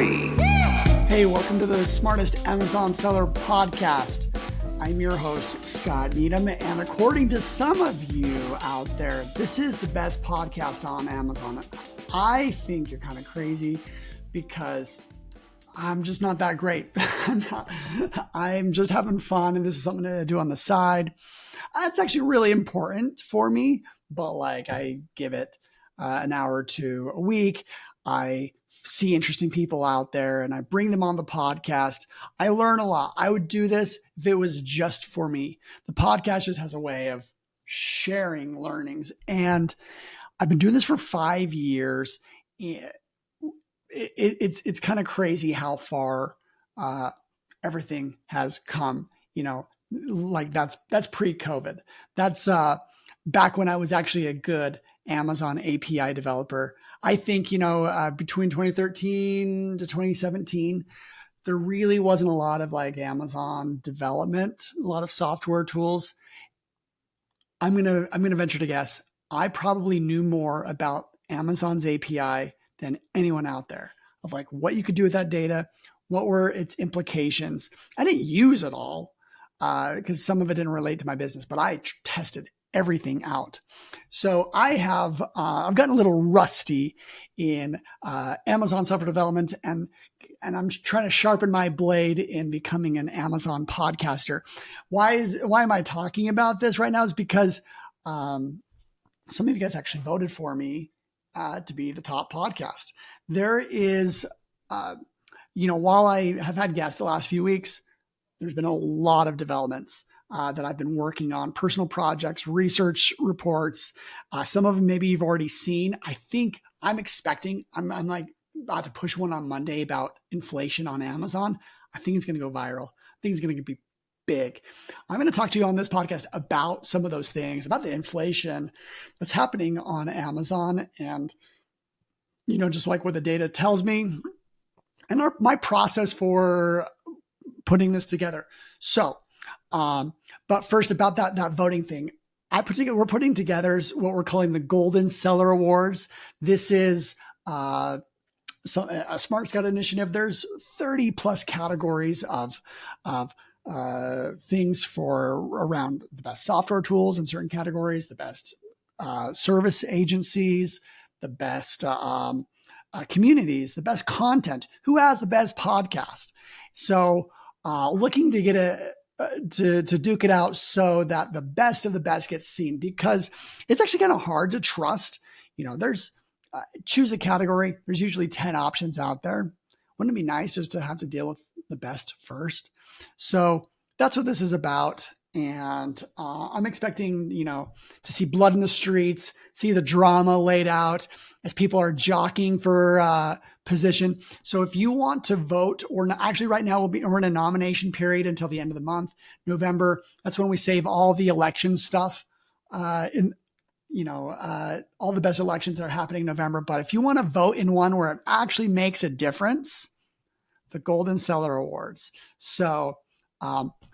3. Hey, welcome to the Smartest Amazon Seller Podcast. I'm your host, Scott Needham, and according to some of you out there, this is the best podcast on Amazon. I think you're kind of crazy because I'm just not that great. I'm just having fun, and this is something to do on the side. It's actually really important for me, but I give it an hour or two a week. I see interesting people out there and I bring them on the podcast. I learn a lot. I would do this if it was just for me. The podcast just has a way of sharing learnings. And I've been doing this for 5 years. It's kind of crazy how far everything has come. That's pre-COVID. That's back when I was actually a good Amazon API developer. I think, between 2013 to 2017, there really wasn't a lot of Amazon development, a lot of software tools. I'm going to venture to guess I probably knew more about Amazon's API than anyone out there of what you could do with that data. What were its implications? I didn't use it all because some of it didn't relate to my business, but I tested everything out. So I've gotten a little rusty in Amazon software development, and I'm trying to sharpen my blade in becoming an Amazon podcaster. Why am I talking about this right now? Is because some of you guys actually voted for me to be the top podcast. There is, while I have had guests the last few weeks, there's been a lot of developments that I've been working on, personal projects, research reports. Some of them maybe you've already seen. I think I'm about to push one on Monday about inflation on Amazon. I think it's going to go viral. I think it's going to be big. I'm going to talk to you on this podcast about some of those things, about the inflation that's happening on Amazon and, just what the data tells me and my process for putting this together. So, but first about that voting thing, we're putting together what we're calling the Golden Seller Awards. This is a Smart Scout initiative. There's 30 plus categories of things for around the best software tools in certain categories, the best service agencies, the best communities, the best content, who has the best podcast. So looking to get to duke it out so that the best of the best gets seen, because it's actually kind of hard to trust. There's choose a category. There's usually 10 options out there. Wouldn't it be nice just to have to deal with the best first? So that's what this is about. And I'm expecting, to see blood in the streets, see the drama laid out as people are jockeying for position. So if you want to vote, actually right now we're in a nomination period until the end of the month, November. That's when we save all the election stuff. All the best elections are happening in November. But if you want to vote in one where it actually makes a difference, the Golden Seller Awards. So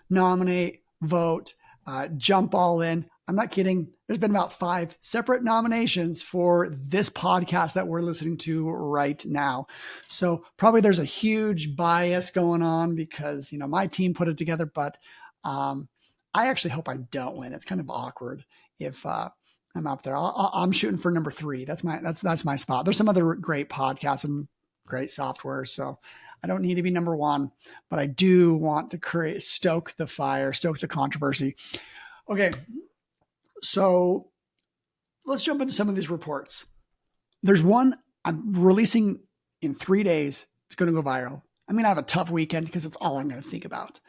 nominate, vote, jump all in. I'm not kidding. There's been about 5 separate nominations for this podcast that we're listening to right now. So probably there's a huge bias going on because, my team put it together, but I actually hope I don't win. It's kind of awkward if I'm up there. I'm shooting for number 3. That's my spot. There's some other great podcasts and great software. So I don't need to be number 1, but I do want to stoke the fire, stoke the controversy. Okay. So let's jump into some of these reports. There's one I'm releasing in 3 days. It's going to go viral. I'm going to have a tough weekend because it's all I'm going to think about,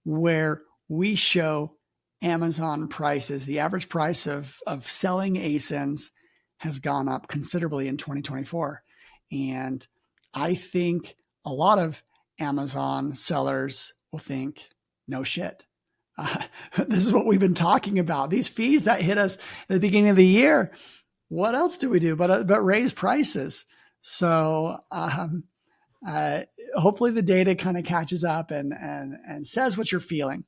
where we show Amazon prices. The average price of selling ASINs has gone up considerably in 2024. And I think a lot of Amazon sellers will think, no shit. This is what we've been talking about. These fees that hit us at the beginning of the year. What else do we do but raise prices? So hopefully the data kind of catches up and says what you're feeling.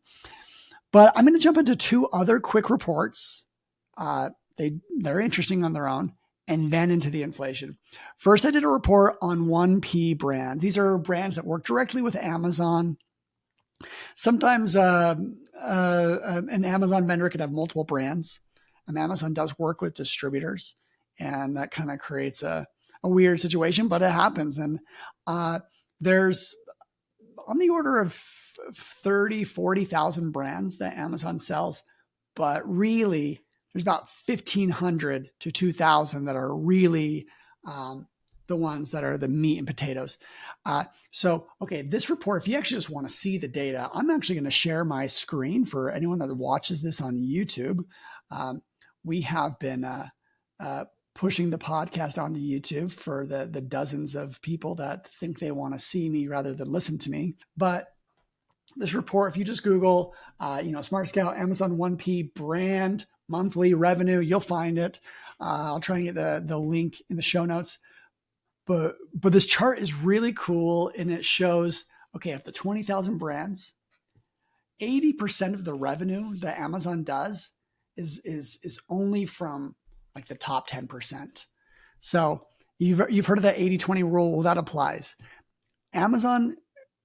But I'm going to jump into 2 other quick reports. They're interesting on their own. and then into the inflation. First, I did a report on 1P brands. These are brands that work directly with Amazon. Sometimes an Amazon vendor could have multiple brands. Amazon does work with distributors, and that kind of creates a weird situation, but it happens. And there's on the order of 30, 40,000 brands that Amazon sells, but really there's about 1,500 to 2,000 that are really the ones that are the meat and potatoes. Okay, this report, if you actually just want to see the data, I'm actually going to share my screen for anyone that watches this on YouTube. We have been pushing the podcast onto YouTube for the dozens of people that think they want to see me rather than listen to me. But this report, if you just Google, Smart Scout, Amazon 1P brand monthly revenue, you'll find it. I'll try and get the link in the show notes. But this chart is really cool, and it shows, okay, of the 20,000 brands, 80% of the revenue that Amazon does is only from like the top 10%. So you've heard of that 80-20 rule. Well, that applies. Amazon,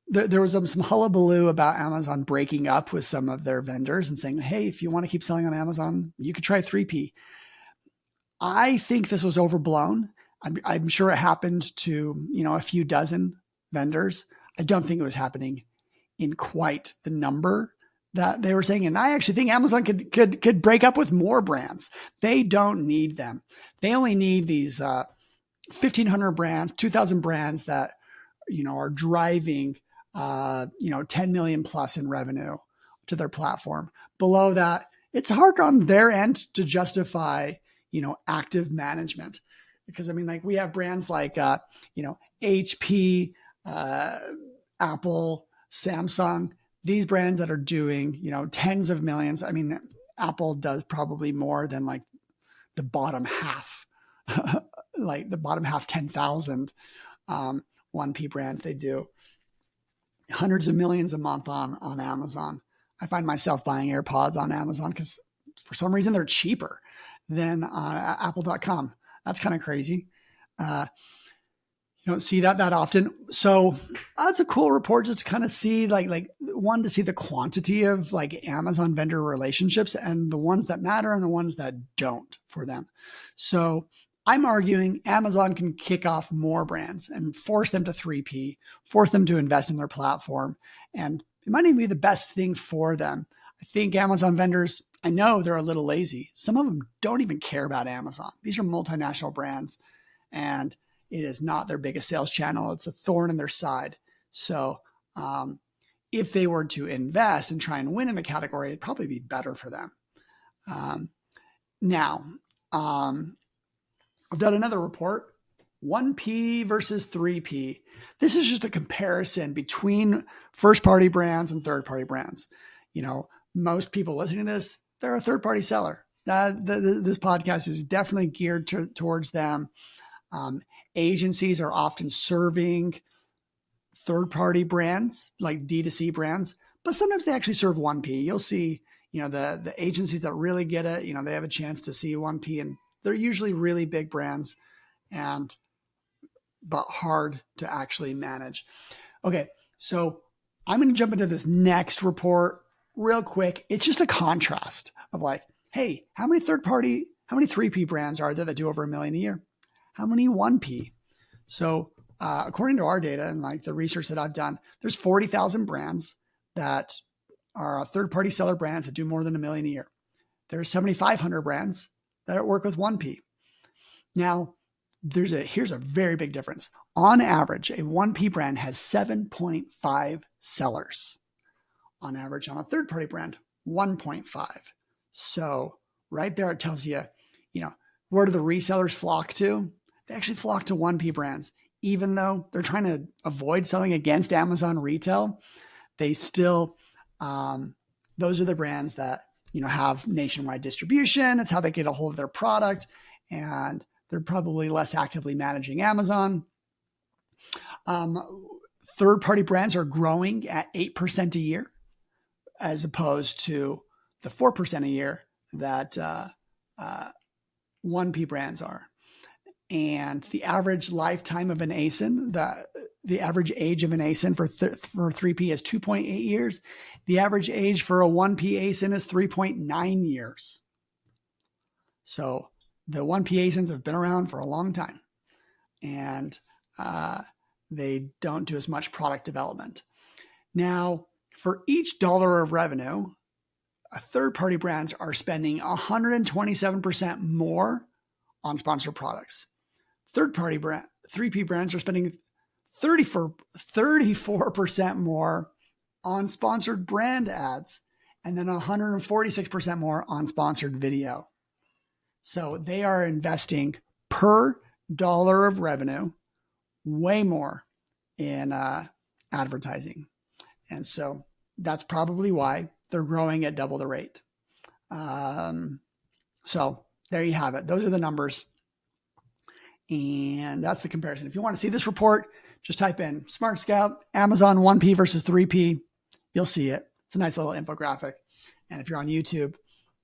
there was some hullabaloo about Amazon breaking up with some of their vendors and saying, hey, if you want to keep selling on Amazon, you could try 3P. I think this was overblown. I'm sure it happened to, a few dozen vendors. I don't think it was happening in quite the number that they were saying. And I actually think Amazon could break up with more brands. They don't need them. They only need these 1,500 brands, 2,000 brands that, are driving, 10 million plus in revenue to their platform. Below that, it's hard on their end to justify, active management. Because we have brands like, HP, Apple, Samsung, these brands that are doing, tens of millions. Apple does probably more than like the bottom half, like the bottom half 10,000 1P brands. They do hundreds of millions a month on Amazon. I find myself buying AirPods on Amazon because for some reason they're cheaper than Apple.com. That's kind of crazy. You don't see that often. So that's a cool report just to kind of see like one, to see the quantity of like Amazon vendor relationships and the ones that matter and the ones that don't for them. So I'm arguing Amazon can kick off more brands and force them to 3P, force them to invest in their platform. And it might even be the best thing for them. I think Amazon vendors, I know they're a little lazy. Some of them don't even care about Amazon. These are multinational brands, and it is not their biggest sales channel. It's a thorn in their side. So if they were to invest and try and win in the category, it'd probably be better for them. Now, I've done another report, 1P versus 3P. This is just a comparison between first-party brands and third-party brands. Most people listening to this, they're a third-party seller. This podcast is definitely geared towards them. Agencies are often serving third-party brands, like D2C brands, but sometimes they actually serve 1P. You'll see, the agencies that really get it, they have a chance to see 1P, and they're usually really big brands but hard to actually manage. Okay, so I'm going to jump into this next report real quick. It's just a contrast of like, hey, how many 3P brands are there that do over $1 million a year? How many 1P? So according to our data and like the research that I've done, there's 40,000 brands that are third-party seller brands that do more than $1 million a year. There's 7,500 brands that work with 1P. Now, here's a very big difference. On average, a 1P brand has 7.5 sellers. On average, on a third-party brand, 1.5. So right there, it tells you, where do the resellers flock to? They actually flock to 1P brands. Even though they're trying to avoid selling against Amazon retail, they still, those are the brands that, have nationwide distribution. It's how they get a hold of their product, and they're probably less actively managing Amazon. Third-party brands are growing at 8% a year, as opposed to the 4% a year that 1P brands are. And the average lifetime of an ASIN, the average age of an ASIN for 3P is 2.8 years. The average age for a 1P ASIN is 3.9 years. So the 1P ASINs have been around for a long time, and they don't do as much product development. Now, for each dollar of revenue, third-party brands are spending 127% more on sponsored products. Third-party 3P brands are spending 34% more on sponsored brand ads, and then 146% more on sponsored video. So they are investing per dollar of revenue way more in advertising. And so that's probably why they're growing at double the rate. So there you have it. Those are the numbers. And that's the comparison. If you want to see this report, just type in Smart Scout, Amazon 1P versus 3P. You'll see it. It's a nice little infographic. And if you're on YouTube,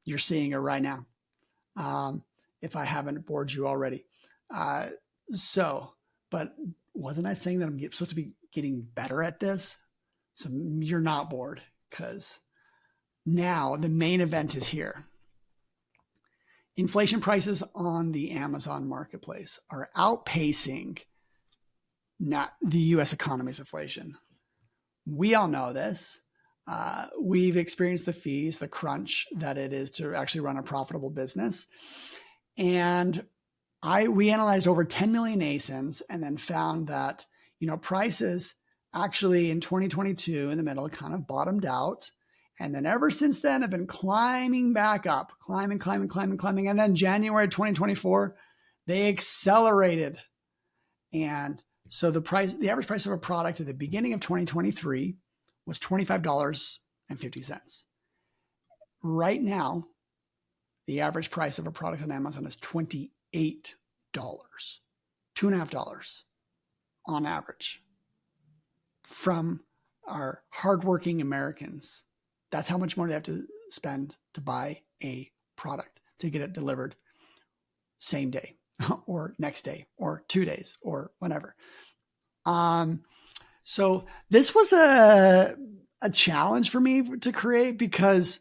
you're seeing it right now. If I haven't bored you already. But wasn't I saying that I'm supposed to be getting better at this? So you're not bored, because now the main event is here. Inflation prices on the Amazon marketplace are outpacing not the U.S. economy's inflation. We all know this. We've experienced the fees, the crunch that it is to actually run a profitable business. And we analyzed over 10 million ASINs and then found that, prices actually in 2022 in the middle kind of bottomed out. And then ever since then have been climbing back up, climbing. And then January 2024, they accelerated. And so the average price of a product at the beginning of 2023 was $25.50. Right now, the average price of a product on Amazon is $28, $2.50 on average from our hardworking Americans. That's how much more they have to spend to buy a product, to get it delivered same day or next day or 2 days or whenever. So this was a challenge for me to create, because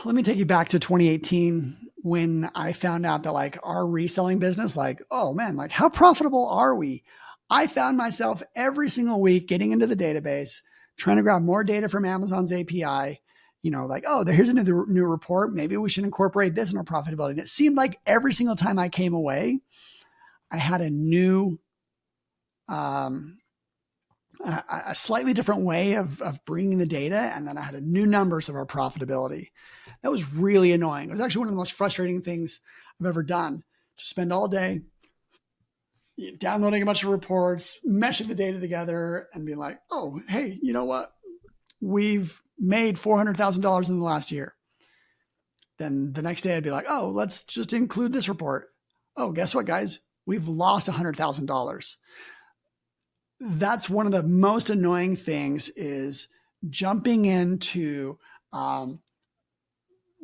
let me take you back to 2018 when I found out that our reselling business, oh man, how profitable are we? I found myself every single week getting into the database, trying to grab more data from Amazon's API, here's a new report. Maybe we should incorporate this in our profitability. And it seemed like every single time I came away, I had a new, a slightly different way of bringing the data. And then I had new numbers of our profitability. That was really annoying. It was actually one of the most frustrating things I've ever done, to spend all day downloading a bunch of reports, meshing the data together, and being like, oh, hey, you know what? We've made $400,000 in the last year. Then the next day I'd be like, oh, let's just include this report. Oh, guess what, guys? We've lost $100,000. That's one of the most annoying things, is jumping into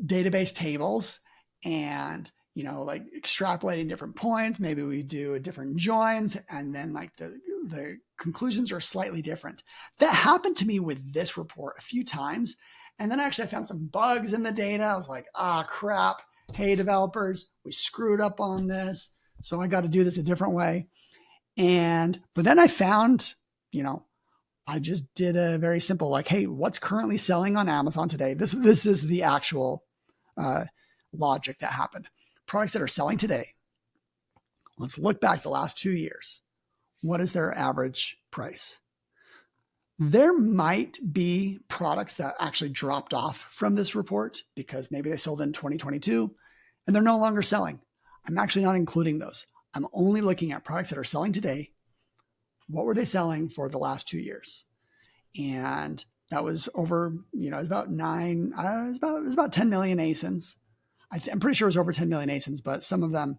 database tables and extrapolating different points. Maybe we do different joins, and then the conclusions are slightly different. That happened to me with this report a few times. And then actually I found some bugs in the data. I was like, crap. Hey, developers, we screwed up on this. So I got to do this a different way. But then I found, I just did a very simple, hey, what's currently selling on Amazon today? This is the actual logic that happened. Products that are selling today. Let's look back the last 2 years. What is their average price? There might be products that actually dropped off from this report because maybe they sold in 2022 and they're no longer selling. I'm actually not including those. I'm only looking at products that are selling today. What were they selling for the last 2 years? And that was over, it was about 10 million ASINs. I'm pretty sure it was over 10 million ASINs, but some of them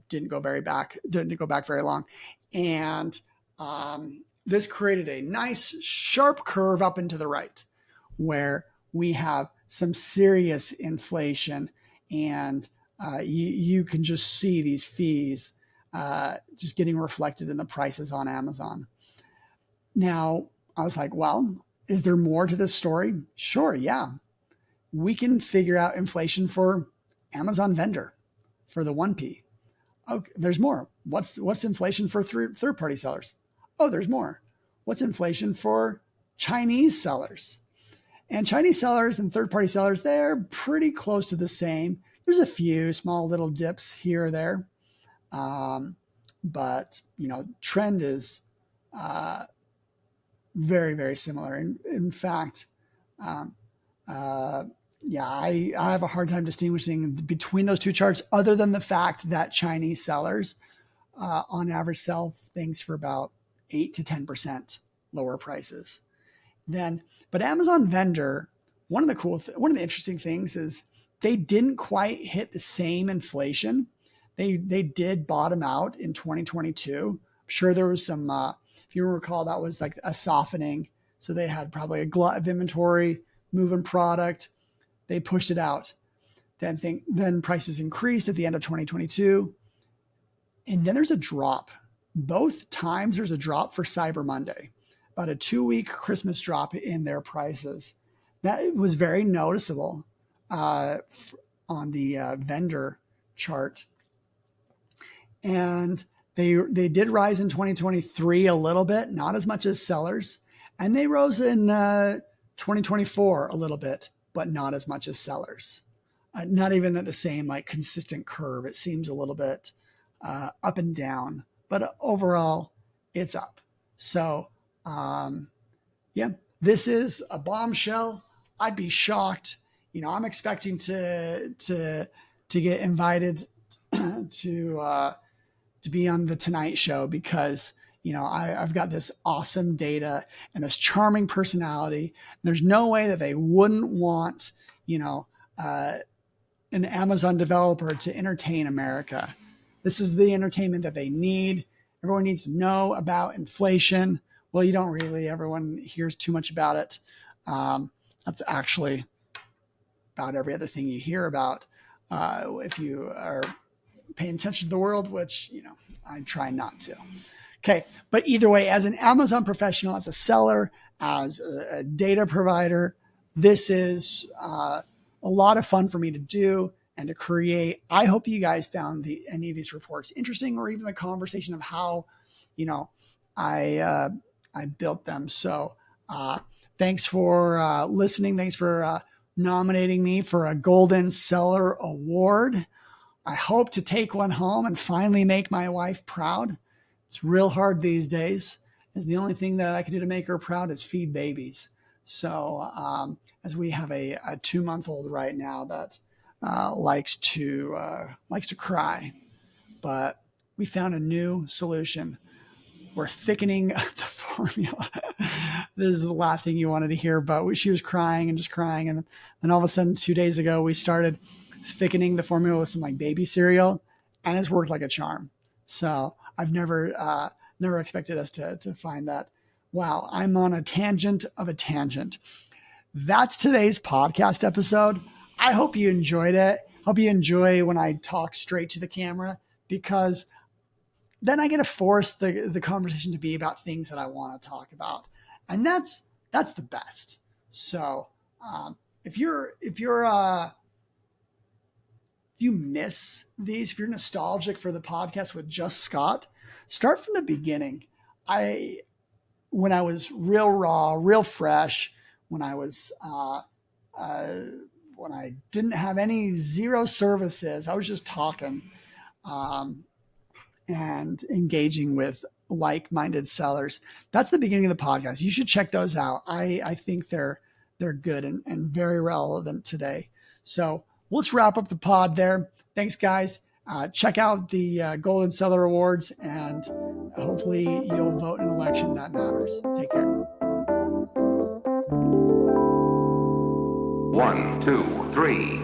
didn't go back very long. And this created a nice sharp curve up and to the right, where we have some serious inflation and you can just see these fees just getting reflected in the prices on Amazon. Now, I was like, well, is there more to this story? Sure, yeah. We can figure out inflation for Amazon vendor, for the 1P. Okay, there's more. What's inflation for third-party sellers? Oh, there's more. What's inflation for Chinese sellers? And Chinese sellers and third-party sellers, they're pretty close to the same. There's a few small little dips here or there. But, trend is very, very similar. In fact, I have a hard time distinguishing between those two charts, other than the fact that Chinese sellers on average sell things for about 8 to 10% lower prices. But Amazon vendor, one of the interesting things is they didn't quite hit the same inflation. They did bottom out in 2022. I'm sure there was some, if you recall, that was like a softening. So they had probably a glut of inventory, moving product. They pushed it out. Then prices increased at the end of 2022. And then there's a drop. Both times there's a drop for Cyber Monday, about a 2-week Christmas drop in their prices. That was very noticeable on the vendor chart. And they did rise in 2023 a little bit, not as much as sellers. And they rose in 2024 a little bit, but not as much as sellers. Not even at the same consistent curve. It seems a little bit up and down, but overall it's up. So this is a bombshell. I'd be shocked. I'm expecting to get invited to be on the Tonight Show because I've got this awesome data and this charming personality. There's no way that they wouldn't want an Amazon developer to entertain America. This is the entertainment that they need. Everyone needs to know about inflation. Well, you don't really. Everyone hears too much about it. That's actually about every other thing you hear about if you are paying attention to the world, which, I try not to. Okay. But either way, as an Amazon professional, as a seller, as a data provider, this is a lot of fun for me to do and to create. I hope you guys found any of these reports interesting, or even the conversation of how, I built them. So thanks for listening. Thanks for nominating me for a Golden Seller Award. I hope to take one home and finally make my wife proud. It's real hard these days. And the only thing that I can do to make her proud is feed babies. So as we have a 2-month-old right now that likes to cry, but we found a new solution. We're thickening the formula. This is the last thing you wanted to hear, but she was crying and just crying. And then all of a sudden, 2 days ago, we started thickening the formula with some baby cereal, and it's worked like a charm. So I've never expected us to find that. Wow, I'm on a tangent of a tangent. That's today's podcast episode. I hope you enjoyed it. Hope you enjoy when I talk straight to the camera, because then I get to force the conversation to be about things that I want to talk about. And that's the best. So if you miss these, if you're nostalgic for the podcast with just Scott, start from the beginning. When I was real raw, real fresh, when I was when I didn't have zero services, I was just talking and engaging with like-minded sellers. That's the beginning of the podcast. You should check those out. I think they're good and very relevant today. So let's wrap up the pod there. Thanks, guys. Check out the Golden Seller Awards, and hopefully you'll vote in an election that matters. Take care. 1, 2, 3.